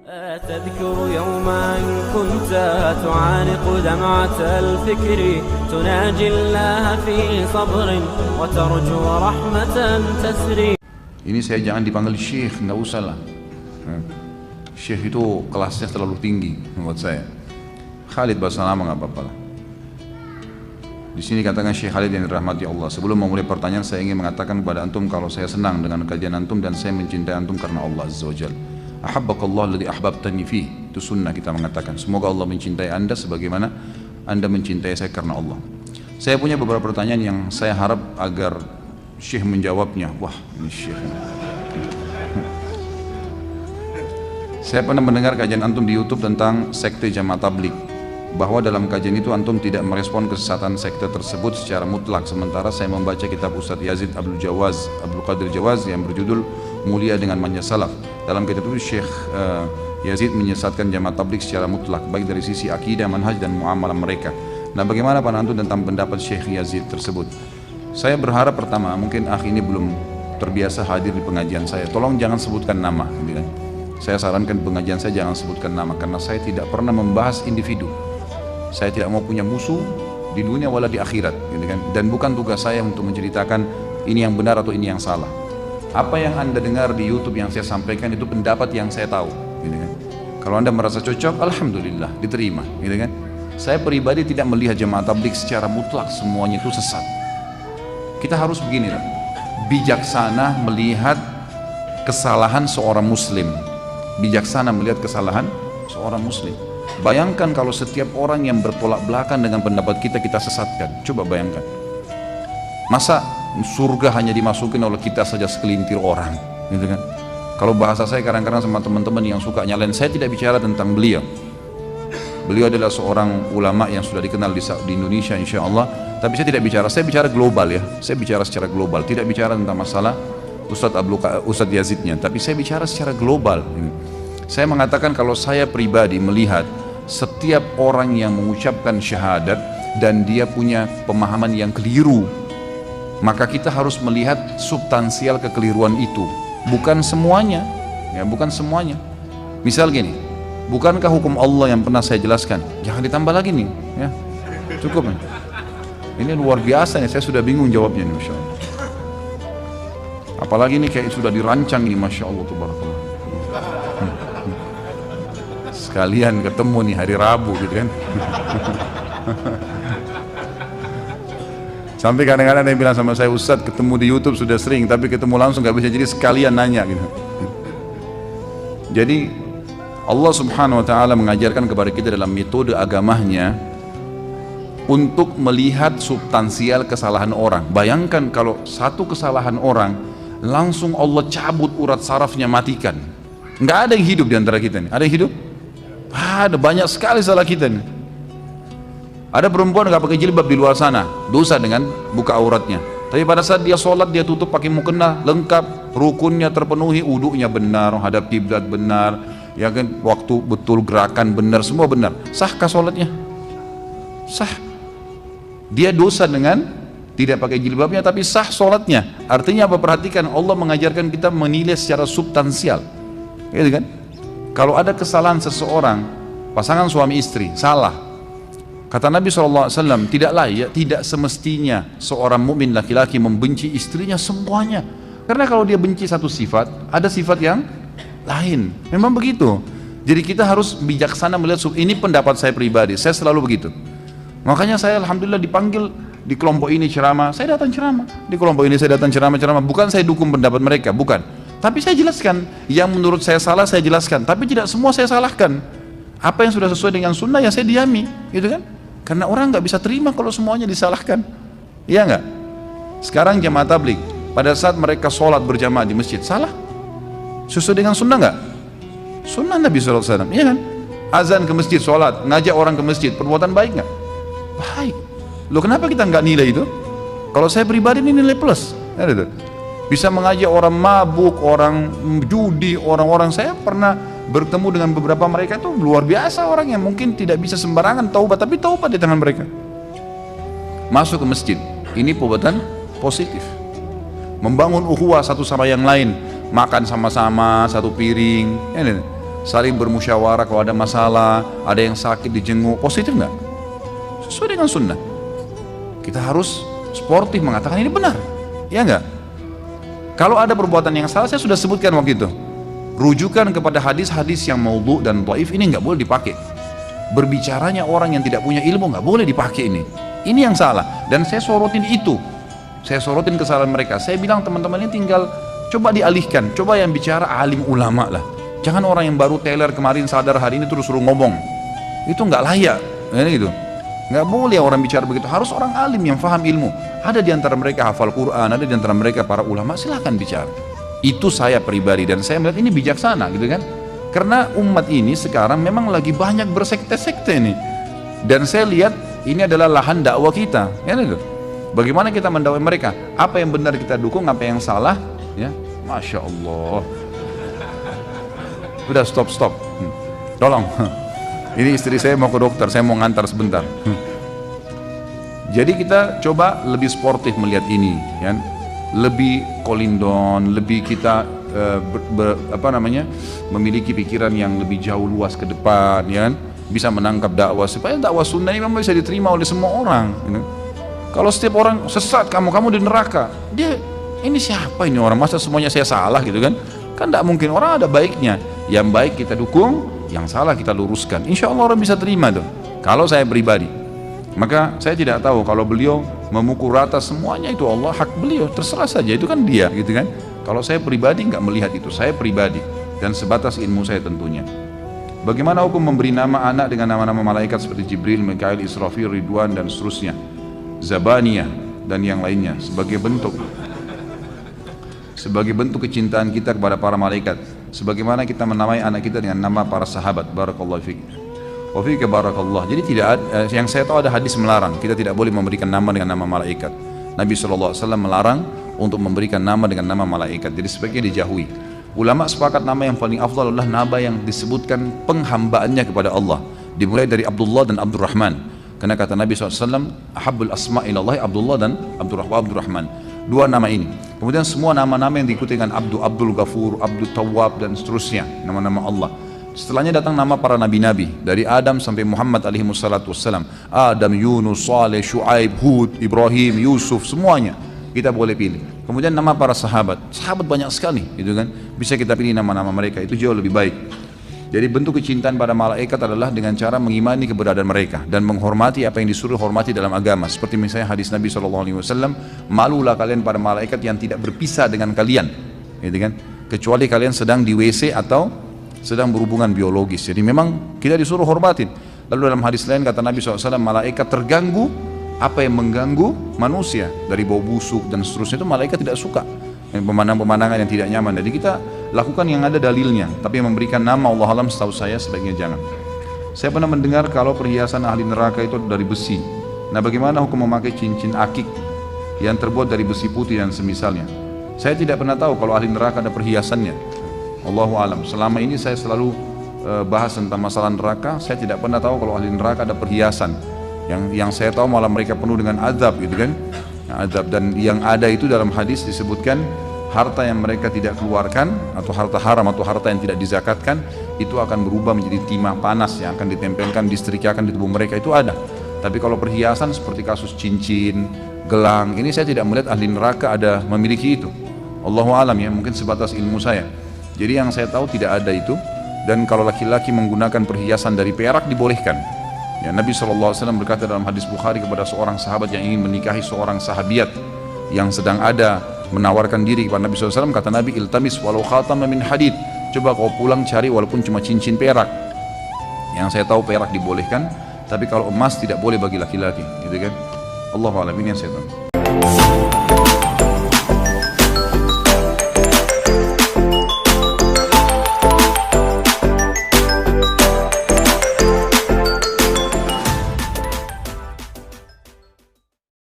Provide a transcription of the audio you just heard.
تذكر يوما كنت تعانق دمعة الفكر تناجي الله في صبر وترجو رحمة تسري. Ini saya jangan dipanggil syekh, nggak usah lah. Syekh itu kelasnya terlalu tinggi buat saya. Khalid bahasa lama nggak apa-apa lah. Di sini katakan Syekh Khalid yang dirahmati Allah. Sebelum memulai pertanyaan, saya ingin mengatakan kepada antum kalau saya senang dengan kajian antum dan saya mencintai antum karena Allah Azza wa Jalla. Ahabbakallah alladhi ahbabtani fih. Itu sunnah kita mengatakan. Semoga Allah mencintai anda sebagaimana anda mencintai saya karena Allah. Saya punya beberapa pertanyaan yang saya harap agar Syekh menjawabnya. Wah, ini Syekh. Saya pernah mendengar kajian antum di YouTube tentang sekte Jamaah Tabligh, bahwa dalam kajian itu antum tidak merespon kesesatan sekte tersebut secara mutlak. Sementara saya membaca kitab Ustadz Yazid Abdul Qadir Jawaz yang berjudul Mulia dengan Manja Salaf. Dalam kitab itu Syekh Yazid menyesatkan Jamaah Tabligh secara mutlak, baik dari sisi akidah, manhaj dan muamalah mereka. Nah, bagaimana pandangan antum tentang pendapat Syekh Yazid tersebut? Saya berharap pertama, mungkin akhi ini belum terbiasa hadir di pengajian saya. Tolong jangan sebutkan nama, gitu kan? Saya sarankan pengajian saya jangan sebutkan nama, karena saya tidak pernah membahas individu. Saya tidak mau punya musuh di dunia wala di akhirat, gitu kan? Dan bukan tugas saya untuk menceritakan ini yang benar atau ini yang salah. Apa yang anda dengar di YouTube yang saya sampaikan itu pendapat yang saya tahu, gitu kan? Kalau anda merasa cocok, alhamdulillah, diterima, gitu kan? Saya pribadi tidak melihat Jamaah Tabligh secara mutlak semuanya itu sesat. Kita harus begini, bijaksana melihat kesalahan seorang muslim. Bijaksana melihat kesalahan seorang muslim. Bayangkan kalau setiap orang yang bertolak belakang dengan pendapat kita, kita sesatkan. Coba bayangkan. Masa surga hanya dimasukin oleh kita saja segelintir orang, gitu kan? Kalau bahasa saya kadang-kadang sama teman-teman yang suka nyalain, saya tidak bicara tentang beliau. Beliau adalah seorang ulama yang sudah dikenal di Indonesia insya Allah. Tapi saya tidak bicara, saya bicara global ya. Saya bicara secara global, tidak bicara tentang masalah Ustadz Yazidnya, tapi saya bicara secara global. Saya mengatakan kalau saya pribadi melihat setiap orang yang mengucapkan syahadat dan dia punya pemahaman yang keliru, maka kita harus melihat substansial kekeliruan itu, bukan semuanya, ya, bukan semuanya. Misal gini, bukankah hukum Allah yang pernah saya jelaskan? Jangan ditambah lagi nih, ya, cukup nih. Ini luar biasa nih, saya sudah bingung jawabnya nih, Masya Allah. Apalagi ini kayak sudah dirancang ini, Masya Allah, Tabarakallah. Sekalian ketemu nih hari Rabu gitu kan. Sampai kadang-kadang dia bilang sama saya, Ustadz ketemu di YouTube sudah sering, tapi ketemu langsung gak bisa, jadi sekalian nanya gitu. Jadi Allah Subhanahu Wa Taala mengajarkan kepada kita dalam metode agamanya untuk melihat substansial kesalahan orang. Bayangkan kalau satu kesalahan orang langsung Allah cabut urat sarafnya, matikan. Nggak ada yang hidup di antara kita nih. Ada yang hidup? Ada banyak sekali salah kita nih. Ada perempuan nggak pakai jilbab di luar sana, dosa dengan buka auratnya. Tapi pada saat dia sholat, dia tutup pakai mukena, lengkap, rukunnya terpenuhi, wudunya benar, hadap kiblat benar, ya kan, waktu betul, gerakan benar, semua benar. Sahkah sholatnya? Sah. Dia dosa dengan tidak pakai jilbabnya, tapi sah sholatnya. Artinya apa? Perhatikan, Allah mengajarkan kita menilai secara substansial, gitu kan? Kalau ada kesalahan seseorang, pasangan suami istri salah, kata Nabi SAW, tidak semestinya seorang mukmin laki-laki membenci istrinya semuanya. Karena kalau dia benci satu sifat, ada sifat yang lain. Memang begitu. Jadi kita harus bijaksana melihat. Ini pendapat saya pribadi, saya selalu begitu. Makanya saya alhamdulillah dipanggil di kelompok ini ceramah, saya datang ceramah. Di kelompok ini saya datang ceramah. Bukan saya dukung pendapat mereka, bukan. Tapi saya jelaskan, yang menurut saya salah saya jelaskan. Tapi tidak semua saya salahkan. Apa yang sudah sesuai dengan sunnah ya saya diami, gitu kan? Karena orang nggak bisa terima kalau semuanya disalahkan, iya nggak? Sekarang Jamaah Tabligh, pada saat mereka sholat berjamaah di masjid, salah? Sesuai dengan sunnah nggak? Sunnah Nabi SAW, iya kan? Azan ke masjid, sholat, ngajak orang ke masjid, perbuatan baik nggak? Baik. Loh kenapa kita nggak nilai itu? Kalau saya pribadi ini nilai plus, ya, gitu. Bisa mengajak orang mabuk, orang judi, orang-orang. Saya pernah bertemu dengan beberapa mereka itu luar biasa, orang yang mungkin tidak bisa sembarangan taubat, tapi taubat di tangan mereka. Masuk ke masjid, ini perbuatan positif. Membangun ukhuwah satu sama yang lain, makan sama-sama satu piring, saling bermusyawarah kalau ada masalah, ada yang sakit dijenguk, positif nggak? Sesuai dengan sunnah. Kita harus sportif mengatakan ini benar, ya nggak? Kalau ada perbuatan yang salah, saya sudah sebutkan waktu itu, rujukan kepada hadis-hadis yang maudhu dan dhaif ini nggak boleh dipakai. Berbicaranya orang yang tidak punya ilmu nggak boleh dipakai ini. Ini yang salah, dan saya sorotin itu. Saya sorotin kesalahan mereka. Saya bilang teman-teman ini tinggal coba dialihkan, coba yang bicara alim ulama lah. Jangan orang yang baru teler kemarin sadar hari ini terus suruh ngomong. Itu nggak layak, gitu. Nggak boleh orang bicara begitu. Harus orang alim yang faham ilmu. Ada di antara mereka hafal Quran, ada di antara mereka para ulama. Silahkan bicara. Itu saya pribadi dan saya melihat ini bijaksana, gitu kan? Karena umat ini sekarang memang lagi banyak bersekte-sekte ini. Dan saya lihat ini adalah lahan dakwah kita, ya gitu. Bagaimana kita mendakwai mereka? Apa yang benar kita dukung, apa yang salah? Ya, masya Allah. Udah stop. Tolong. Ini istri saya mau ke dokter, saya mau ngantar sebentar. Jadi kita coba lebih sportif melihat ini, ya. Lebih kolindon, lebih kita memiliki pikiran yang lebih jauh luas ke depan, ya. Bisa menangkap dakwah supaya dakwah sunnah ini memang bisa diterima oleh semua orang. Ya. Kalau setiap orang sesat, kamu di neraka, dia ini siapa ini orang, masa semuanya saya salah gitu kan? Kan tidak mungkin, orang ada baiknya. Yang baik kita dukung, yang salah kita luruskan. Insya Allah orang bisa terima tuh. Kalau saya pribadi, maka saya tidak tahu kalau beliau memukul rata semuanya itu Allah, hak beliau, terserah saja, itu kan dia gitu kan. Kalau saya pribadi nggak melihat itu, saya pribadi dan sebatas ilmu saya tentunya. Bagaimana hukum memberi nama anak dengan nama-nama malaikat seperti Jibril, Mikail, Israfil, Ridwan dan seterusnya, Zabaniyah dan yang lainnya sebagai bentuk kecintaan kita kepada para malaikat, sebagaimana kita menamai anak kita dengan nama para sahabat. Barakallahu fiik wa fiika barakallah. Jadi tidak ada, yang saya tahu ada hadis melarang kita tidak boleh memberikan nama dengan nama malaikat. Nabi SAW melarang untuk memberikan nama dengan nama malaikat, jadi sebaiknya dijauhi. Ulama sepakat nama yang paling afdal adalah nama yang disebutkan penghambaannya kepada Allah, dimulai dari Abdullah dan Abdurrahman, karena kata Nabi SAW, ahabbul asma ilallahi Abdullah dan Abdurrahman. Dua nama ini. Kemudian semua nama-nama yang diikuti dengan Abdul Ghafur, Abdul Tawwab dan seterusnya, nama-nama Allah. Setelahnya datang nama para nabi-nabi dari Adam sampai Muhammad alaihi wassalatu wassalam. Adam, Yunus, Saleh, Shu'aib, Hud, Ibrahim, Yusuf, semuanya kita boleh pilih. Kemudian nama para sahabat banyak sekali, gitu kan? Bisa kita pilih nama-nama mereka, itu jauh lebih baik. Jadi bentuk kecintaan pada malaikat adalah dengan cara mengimani keberadaan mereka dan menghormati apa yang disuruh hormati dalam agama. Seperti misalnya hadis Nabi SAW, malulah kalian pada malaikat yang tidak berpisah dengan kalian, gitu kan? Kecuali kalian sedang di WC atau sedang berhubungan biologis. Jadi memang kita disuruh hormatin. Lalu dalam hadis lain kata Nabi SAW, malaikat terganggu apa yang mengganggu manusia dari bau busuk dan seterusnya, itu malaikat tidak suka. Pemandangan-pemandangan yang tidak nyaman. Jadi kita lakukan yang ada dalilnya, tapi yang memberikan nama Allah alam setahu saya sebaiknya jangan. Saya pernah mendengar kalau perhiasan ahli neraka itu dari besi. Nah, bagaimana hukum memakai cincin akik yang terbuat dari besi putih dan semisalnya? Saya tidak pernah tahu kalau ahli neraka ada perhiasannya. Allahu alam. Selama ini saya selalu bahas tentang masalah neraka. Saya tidak pernah tahu kalau ahli neraka ada perhiasan. Yang saya tahu malah mereka penuh dengan azab, gitu kan? Azab, dan yang ada itu dalam hadis disebutkan harta yang mereka tidak keluarkan atau harta haram atau harta yang tidak dizakatkan itu akan berubah menjadi timah panas yang akan ditempelkan, disetrikakan di tubuh mereka, itu ada. Tapi kalau perhiasan seperti kasus cincin, gelang, ini saya tidak melihat ahli neraka ada memiliki itu. Allahu alam ya, mungkin sebatas ilmu saya. Jadi yang saya tahu tidak ada itu. Dan kalau laki-laki menggunakan perhiasan dari perak dibolehkan. Ya, Nabi SAW berkata dalam hadis Bukhari kepada seorang sahabat yang ingin menikahi seorang sahabiat yang sedang ada menawarkan diri kepada Nabi SAW, kata Nabi, iltamis walau khatam min hadid, coba kau pulang cari walaupun cuma cincin perak. Yang saya tahu perak dibolehkan, tapi kalau emas tidak boleh bagi laki-laki, gitu kan? Allahu a'lam, ini yang saya tahu.